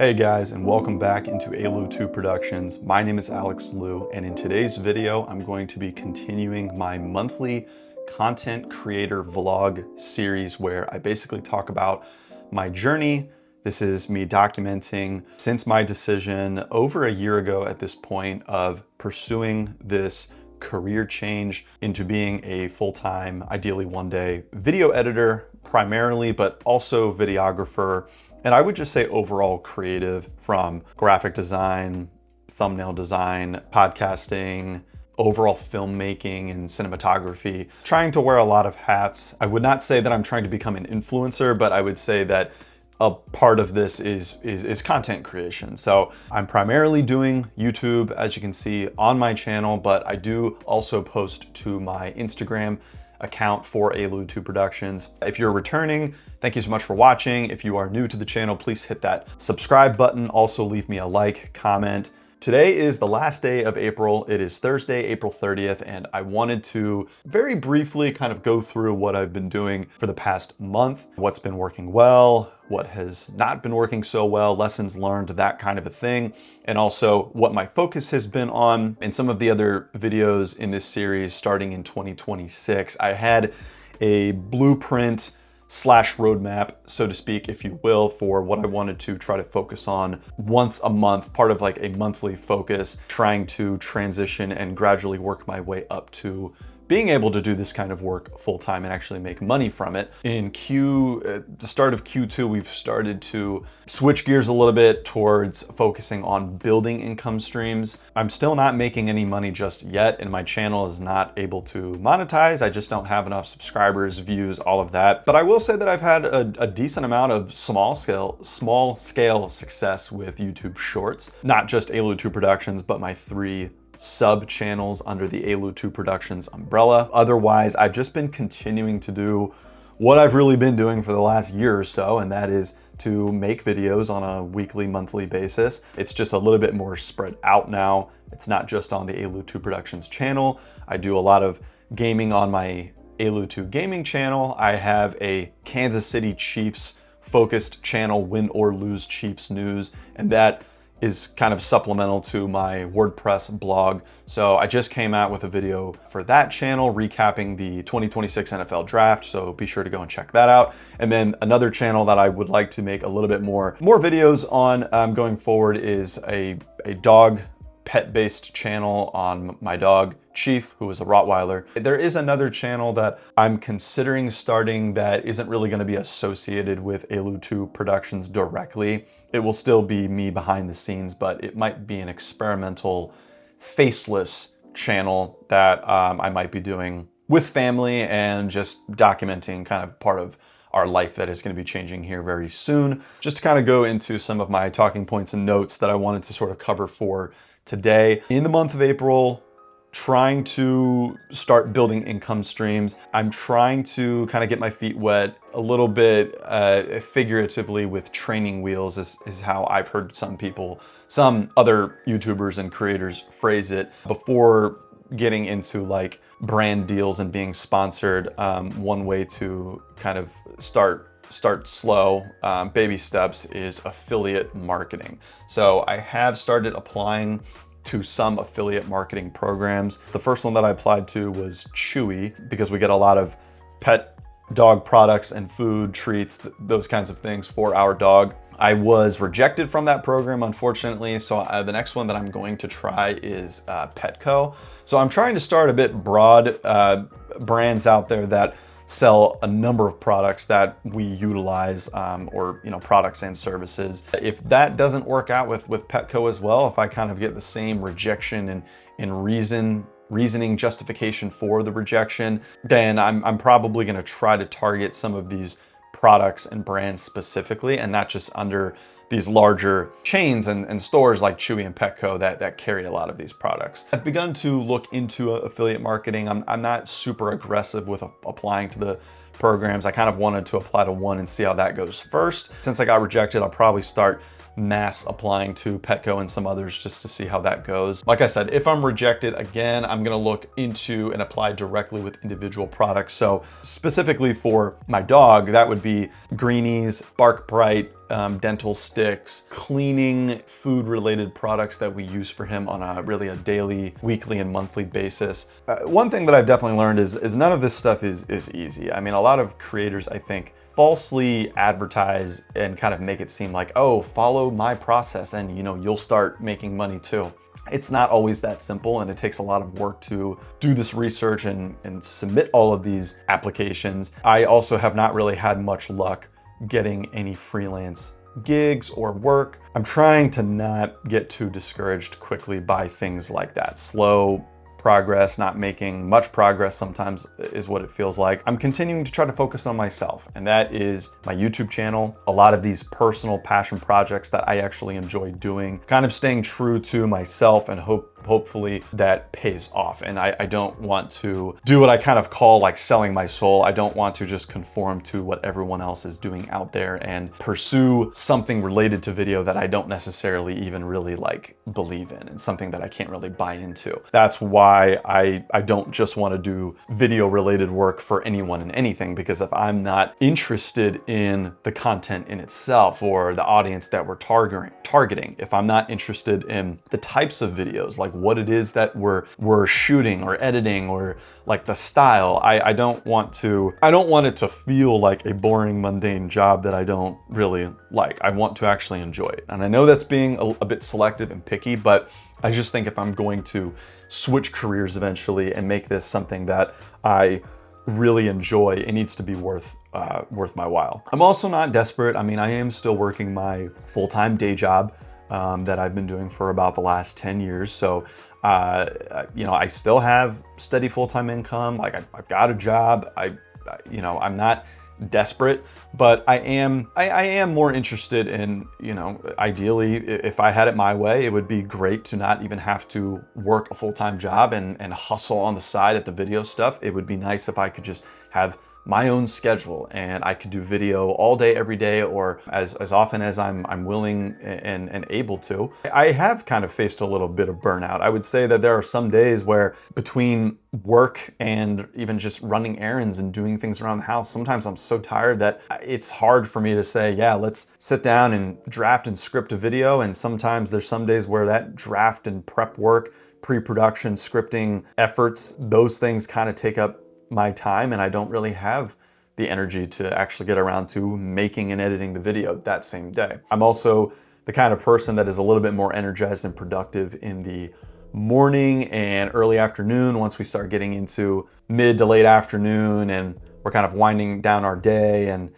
Hey guys, and welcome back into ALU2 Productions. My name is Alex Liu, and in today's video, I'm going to be continuing my monthly content creator vlog series where I basically talk about my journey. This is me documenting since my decision over a year ago at this point of pursuing this career change into being a full-time, ideally one day, video editor primarily, but also videographer. And I would just say overall creative, from graphic design, thumbnail design, podcasting, overall filmmaking and cinematography, trying to wear a lot of hats. I would not say that I'm trying to become an influencer, but I would say that a part of this is content creation. So I'm primarily doing YouTube, as you can see on my channel, but I do also post to my Instagram account for ALU2 Productions. If you're returning, thank you so much for watching. If you are new to the channel, please hit that subscribe button. Also leave me a like, comment. Today is the last day of April. It is Thursday, April 30th, and I wanted to very briefly kind of go through what I've been doing for the past month, what's been working well, what has not been working so well, lessons learned, that kind of a thing, and also what my focus has been on in some of the other videos in this series starting in 2026. I had a blueprint slash roadmap, so to speak, if you will, for what I wanted to try to focus on once a month, part of like a monthly focus, trying to transition and gradually work my way up to being able to do this kind of work full time and actually make money from it. In the start of Q2, we've started to switch gears a little bit towards focusing on building income streams. I'm still not making any money just yet, and my channel is not able to monetize. I just don't have enough subscribers, views, all of that. But I will say that I've had a decent amount of small scale success with YouTube Shorts, not just ALU2 Productions, but my 3 sub channels under the ALU2 Productions umbrella. Otherwise, I've just been continuing to do what I've really been doing for the last year or so, and that is to make videos on a weekly, monthly basis. It's just a little bit more spread out now. It's not just on the ALU2 Productions channel. I do a lot of gaming on my ALU2 gaming channel. I have a Kansas City Chiefs focused channel, Win or Lose Chiefs News, and that is kind of supplemental to my WordPress blog. So I just came out with a video for that channel recapping the 2026 NFL draft. So be sure to go and check that out. And then another channel that I would like to make a little bit more videos on going forward is a dog pet-based channel on my dog Chief, who is a Rottweiler. There is another channel that I'm considering starting that isn't really going to be associated with ALU2 Productions directly. It will still be me behind the scenes, but it might be an experimental faceless channel that I might be doing with family and just documenting kind of part of our life that is going to be changing here very soon. Just to kind of go into some of my talking points and notes that I wanted to sort of cover for today. In the month of April, trying to start building income streams. I'm trying to kind of get my feet wet a little bit figuratively with training wheels is how I've heard some other YouTubers and creators phrase it, before getting into like brand deals and being sponsored. One way to kind of start slow, baby steps, is affiliate marketing. So I have started applying to some affiliate marketing programs. The first one that I applied to was Chewy, because we get a lot of pet dog products and food, treats, those kinds of things for our dog. I was rejected from that program, unfortunately. So the next one that I'm going to try is Petco. So I'm trying to start a bit broad, brands out there that sell a number of products that we utilize, or products and services. If that doesn't work out with Petco as well, if I kind of get the same rejection and reasoning justification for the rejection, then I'm probably going to try to target some of these products and brands specifically, and not just under these larger chains and stores like Chewy and Petco that carry a lot of these products. I've begun to look into affiliate marketing. I'm not super aggressive with applying to the programs. I kind of wanted to apply to one and see how that goes first. Since I got rejected, I'll probably start mass applying to Petco and some others just to see how that goes. Like I said, if I'm rejected again, I'm gonna look into and apply directly with individual products. So specifically for my dog, that would be Greenies, Bark Bright, dental sticks, cleaning food-related products that we use for him on a daily, weekly, and monthly basis. One thing that I've definitely learned is none of this stuff is easy. I mean, a lot of creators, I think, falsely advertise and kind of make it seem like, oh, follow my process and you'll start making money too. It's not always that simple, and it takes a lot of work to do this research and submit all of these applications. I also have not really had much luck getting any freelance gigs or work. I'm trying to not get too discouraged quickly by things like that. Slow progress, not making much progress sometimes is what it feels like. I'm continuing to try to focus on myself, and that is my YouTube channel, a lot of these personal passion projects that I actually enjoy doing, kind of staying true to myself, and hopefully that pays off. And I don't want to do what I kind of call like selling my soul. I don't want to just conform to what everyone else is doing out there and pursue something related to video that I don't necessarily even really like believe in, and something that I can't really buy into. That's why I don't just want to do video related work for anyone and anything, because if I'm not interested in the content in itself or the audience that we're targeting, if I'm not interested in the types of videos, like what it is that we're shooting or editing, or like the style, I don't want it to feel like a boring, mundane job that I don't really like. I want to actually enjoy it. And I know that's being a bit selective and picky, but I just think if I'm going to switch careers eventually and make this something that I really enjoy, it needs to be worth my while. I'm also not desperate. I mean, I am still working my full-time day job that I've been doing for about the last 10 years. So, I still have steady full-time income. Like I've got a job. I'm not desperate, but I am more interested in, ideally, if I had it my way, it would be great to not even have to work a full-time job and hustle on the side at the video stuff. It would be nice if I could just have my own schedule and I could do video all day, every day, or as often as I'm willing and able to. I have kind of faced a little bit of burnout. I would say that there are some days where between work and even just running errands and doing things around the house, sometimes I'm so tired that it's hard for me to say, yeah, let's sit down and draft and script a video. And sometimes there's some days where that draft and prep work, pre-production, scripting efforts, those things kind of take up my time, and I don't really have the energy to actually get around to making and editing the video that same day. I'm also the kind of person that is a little bit more energized and productive in the morning and early afternoon. Once we start getting into mid to late afternoon and we're kind of winding down our day and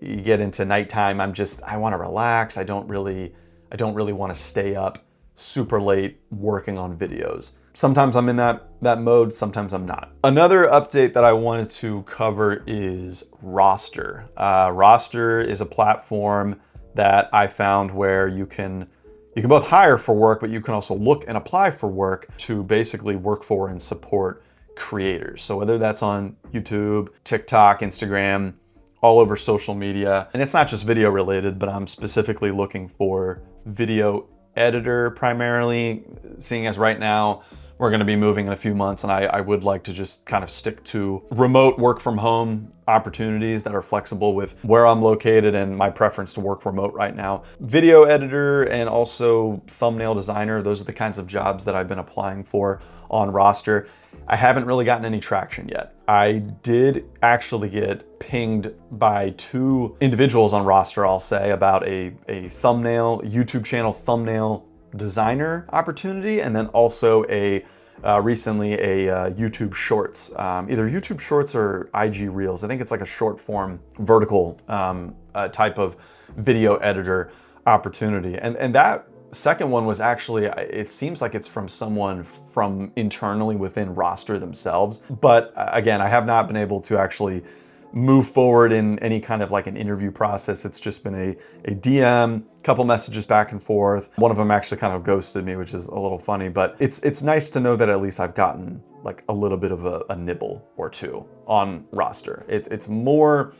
you get into nighttime, I want to relax. I don't really want to stay up super late working on videos. Sometimes I'm in that mode, sometimes I'm not. Another update that I wanted to cover is Roster. Roster is a platform that I found where you can both hire for work, but you can also look and apply for work to basically work for and support creators. So whether that's on YouTube, TikTok, Instagram, all over social media, and it's not just video related, but I'm specifically looking for video editor primarily, seeing as right now we're going to be moving in a few months, and I would like to just kind of stick to remote work from home opportunities that are flexible with where I'm located and my preference to work remote right now. Video editor and also thumbnail designer, those are the kinds of jobs that I've been applying for on Roster. I haven't really gotten any traction yet. I did actually get pinged by 2 individuals on Roster, I'll say, about a thumbnail, YouTube channel thumbnail designer opportunity, and then also recently a YouTube Shorts, either YouTube Shorts or IG Reels. I think it's like a short form vertical type of video editor opportunity. And that second one was actually, it seems like it's from someone from internally within Roster themselves. But again, I have not been able to actually move forward in any kind of like an interview process. It's just been a DM, couple messages back and forth. One of them actually kind of ghosted me, which is a little funny, but it's nice to know that at least I've gotten like a little bit of a nibble or two on Roster. It's more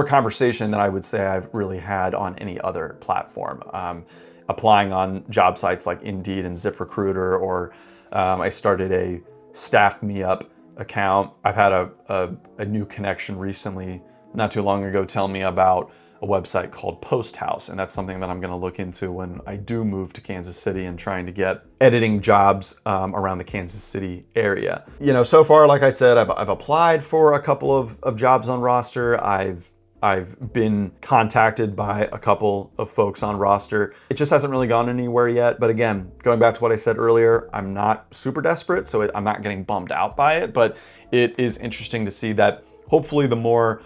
conversation than I would say I've really had on any other platform. Applying on job sites like Indeed and ZipRecruiter, or I started a Staff Me Up account. I've had a new connection recently, not too long ago, tell me about a website called Post House, and that's something that I'm going to look into when I do move to Kansas City and trying to get editing jobs around the Kansas City area. You know, so far, like I said, I've applied for a couple of jobs on Roster. I've been contacted by a couple of folks on Roster. It just hasn't really gone anywhere yet. But again, going back to what I said earlier, I'm not super desperate, so I'm not getting bummed out by it. But it is interesting to see that hopefully the more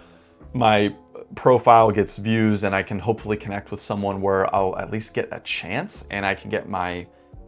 my profile gets views and I can hopefully connect with someone where I'll at least get a chance and I can get my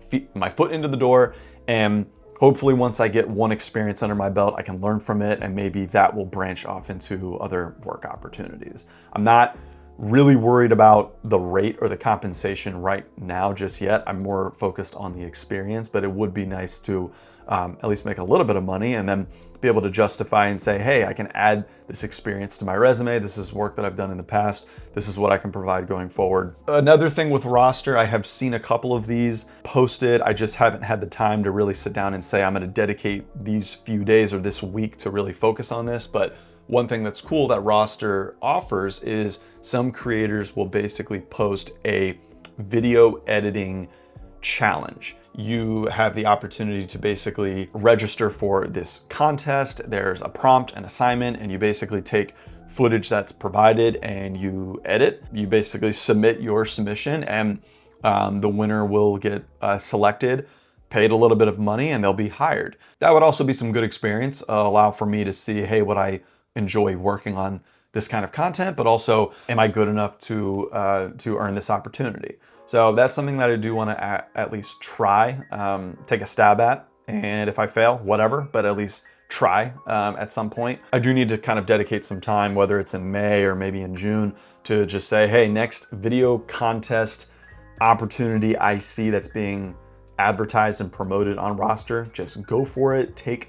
foot into the door, and hopefully once I get one experience under my belt, I can learn from it, and maybe that will branch off into other work opportunities. I'm not really worried about the rate or the compensation right now just yet. I'm more focused on the experience, but it would be nice to at least make a little bit of money and then be able to justify and say, hey, I can add this experience to my resume. This is work that I've done in the past. This is what I can provide going forward. Another thing with Roster, I have seen a couple of these posted. I just haven't had the time to really sit down and say, I'm gonna dedicate these few days or this week to really focus on this. But one thing that's cool that Roster offers is some creators will basically post a video editing challenge. You have the opportunity to basically register for this contest. There's a prompt, an assignment, and you basically take footage that's provided and you edit. You basically submit your submission, and the winner will get selected, paid a little bit of money, and they'll be hired. That would also be some good experience, allow for me to see, hey, would I enjoy working on this kind of content, but also am I good enough to earn this opportunity? So that's something that I do want to at least try, take a stab at. And if I fail, whatever, but at least try at some point. I do need to kind of dedicate some time, whether it's in May or maybe in June, to just say, hey, next video contest opportunity I see that's being advertised and promoted on Roster, just go for it. Take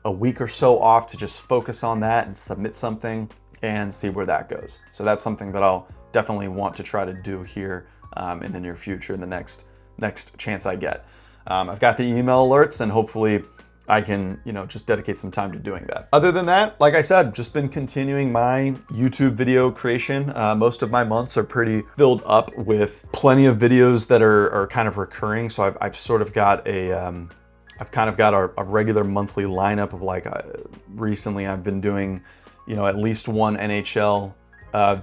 a week or so off to just focus on that and submit something and see where that goes. So that's something that I'll definitely want to try to do here in the near future, in the next chance I get. I've got the email alerts, and hopefully I can, just dedicate some time to doing that. Other than that, like I said, just been continuing my YouTube video creation. Most of my months are pretty filled up with plenty of videos that are kind of recurring. So I've sort of got a regular monthly lineup of recently I've been doing, at least one NHL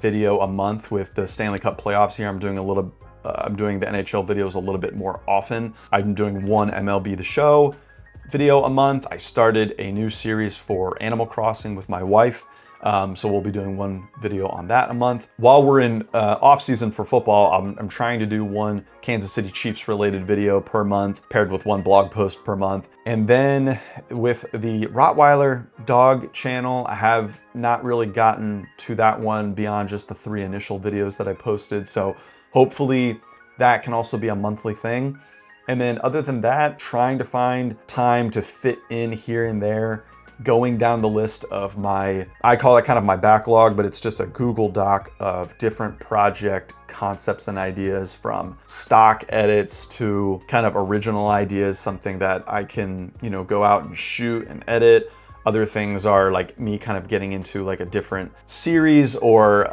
video a month. With the Stanley Cup playoffs here, I'm doing the NHL videos a little bit more often. I'm doing one MLB The Show video a month. I started a new series for Animal Crossing with my wife. So we'll be doing one video on that a month. While we're in off season for football, I'm trying to do one Kansas City Chiefs related video per month, paired with one blog post per month. And then with the Rottweiler dog channel, I have not really gotten to that one beyond just the 3 initial videos that I posted. So hopefully that can also be a monthly thing. And then other than that, trying to find time to fit in here and there, going down the list of I call it kind of my backlog, but it's just a Google Doc of different project concepts and ideas, from stock edits to kind of original ideas, something that I can, go out and shoot and edit. Other things are like me kind of getting into like a different series, or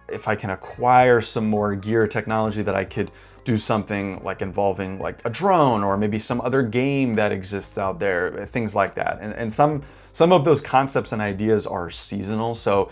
if I can acquire some more gear technology that I could do something like involving like a drone or maybe some other game that exists out there, things like that. And some of those concepts and ideas are seasonal. So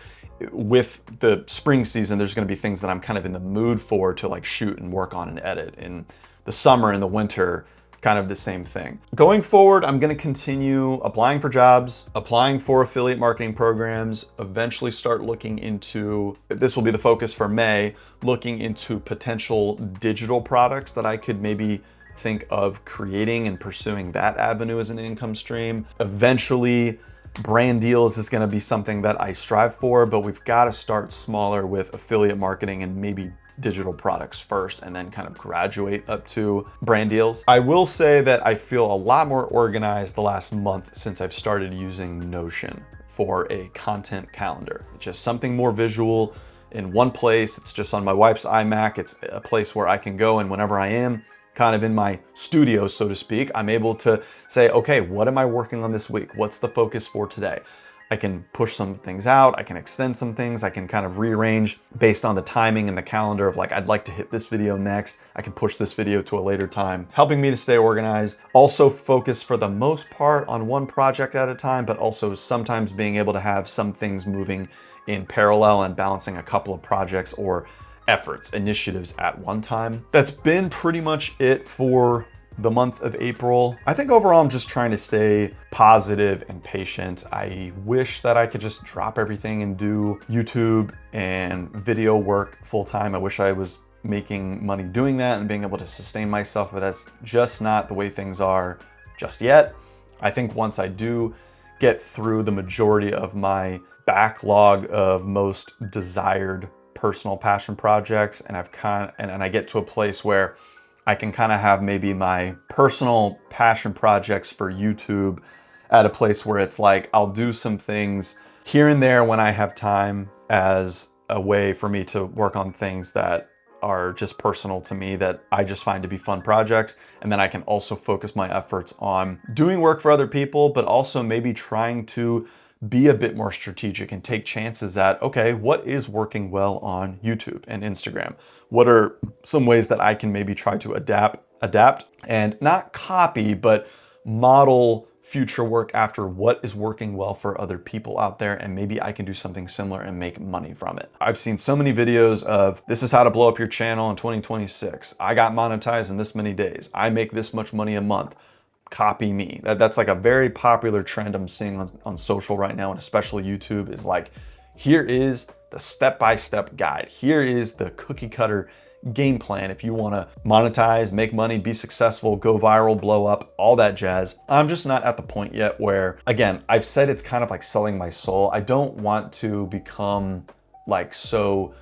with the spring season, there's going to be things that I'm kind of in the mood for to like shoot and work on and edit. In the summer and the winter, kind of the same thing. Going forward, I'm going to continue applying for jobs, applying for affiliate marketing programs, eventually start looking into, this will be the focus for May, looking into potential digital products that I could maybe think of creating and pursuing that avenue as an income stream. Eventually, brand deals is going to be something that I strive for, but we've got to start smaller with affiliate marketing and maybe digital products first, and then kind of graduate up to brand deals. I will say that I feel a lot more organized the last month since I've started using Notion for a content calendar. It's just something more visual in one place. It's just on my wife's iMac. It's a place where I can go, and whenever I am kind of in my studio, so to speak, I'm able to say, okay, what am I working on this week? What's the focus for today? I can push some things out, I can extend some things, I can kind of rearrange based on the timing and the calendar of like, I'd like to hit this video next, I can push this video to a later time, helping me to stay organized. Also focus for the most part on one project at a time, but also sometimes being able to have some things moving in parallel and balancing a couple of projects or efforts, initiatives at one time. That's been pretty much it for the month of April. I think overall I'm just trying to stay positive and patient. I wish that I could just drop everything and do YouTube and video work full time. I wish I was making money doing that and being able to sustain myself, but that's just not the way things are just yet. I think once I do get through the majority of my backlog of most desired personal passion projects, and I get to a place where I can kind of have maybe my personal passion projects for YouTube at a place where it's like, I'll do some things here and there when I have time as a way for me to work on things that are just personal to me that I just find to be fun projects. And then I can also focus my efforts on doing work for other people, but also maybe trying to be a bit more strategic and take chances at, okay, what is working well on YouTube and Instagram? What are some ways that I can maybe try to adapt and not copy, but model future work after what is working well for other people out there, and maybe I can do something similar and make money from it. I've seen so many videos of, this is how to blow up your channel in 2026. I got monetized in this many days. I make this much money a month. Copy me. That's like a very popular trend I'm seeing on social right now, and especially YouTube, is like, here is the step-by-step guide. Here is the cookie cutter game plan if you want to monetize, make money, be successful, go viral, blow up, all that jazz. I'm just not at the point yet where, again, I've said it's kind of like selling my soul. I don't want to become like so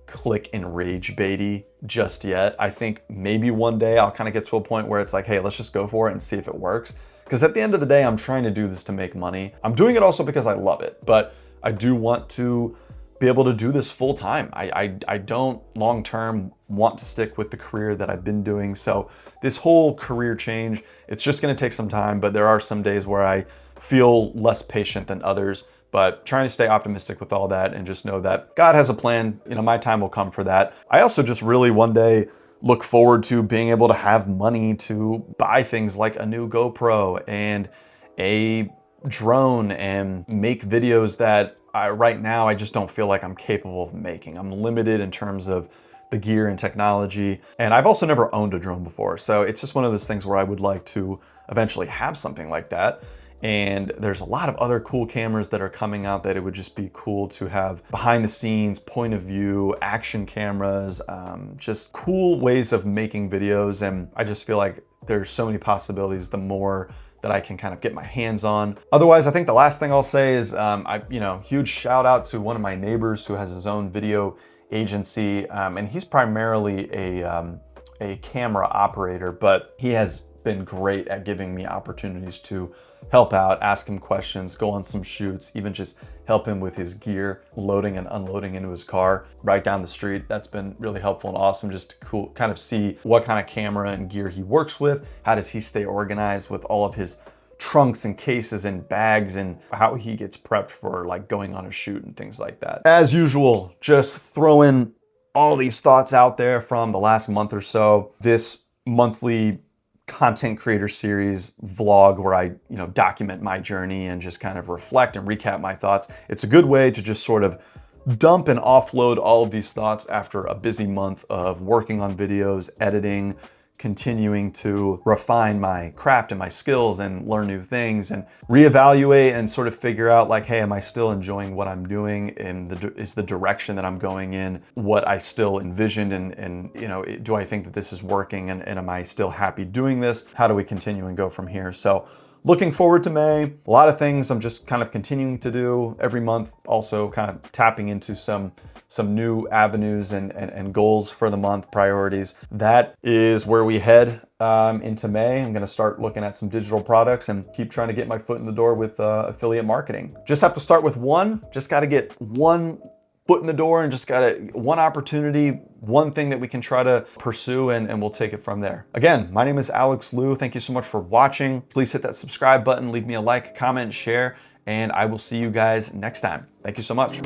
click and rage baity just yet. I think maybe one day I'll kind of get to a point where it's like, hey, let's just go for it and see if it works. Because at the end of the day, I'm trying to do this to make money. I'm doing it also because I love it, but I do want to be able to do this full time. I don't long term want to stick with the career that I've been doing. So this whole career change, it's just gonna take some time, but there are some days where I feel less patient than others. But trying to stay optimistic with all that and just know that God has a plan. You know, my time will come for that. I also just really one day look forward to being able to have money to buy things like a new GoPro and a drone and make videos that right now I just don't feel like I'm capable of making. I'm limited in terms of the gear and technology. And I've also never owned a drone before. So it's just one of those things where I would like to eventually have something like that. And there's a lot of other cool cameras that are coming out that it would just be cool to have behind the scenes, point of view, action cameras, just cool ways of making videos. And I just feel like there's so many possibilities the more that I can kind of get my hands on. Otherwise, I think the last thing I'll say is, huge shout out to one of my neighbors who has his own video agency. And he's primarily a camera operator, but he has been great at giving me opportunities to help out, ask him questions, go on some shoots, even just help him with his gear, loading and unloading into his car right down the street. That's been really helpful and awesome just to kind of see what kind of camera and gear he works with. How does he stay organized with all of his trunks and cases and bags, and how he gets prepped for like going on a shoot and things like that. As usual, just throwing all these thoughts out there from the last month or so. This monthly content creator series vlog where I, document my journey and just kind of reflect and recap my thoughts. It's a good way to just sort of dump and offload all of these thoughts after a busy month of working on videos, editing, continuing to refine my craft and my skills and learn new things and reevaluate and sort of figure out like, hey, am I still enjoying what I'm doing? And is the direction that I'm going in what I still envisioned? And do I think that this is working? And am I still happy doing this? How do we continue and go from here? So looking forward to May. A lot of things I'm just kind of continuing to do every month. Also kind of tapping into some new avenues and goals for the month, priorities. That is where we head into May. I'm gonna start looking at some digital products and keep trying to get my foot in the door with affiliate marketing. Just have to start with one, just gotta get one foot in the door and just gotta, one opportunity, one thing that we can try to pursue, and we'll take it from there. Again, my name is Alex Liu. Thank you so much for watching. Please hit that subscribe button, leave me a like, comment, share, and I will see you guys next time. Thank you so much.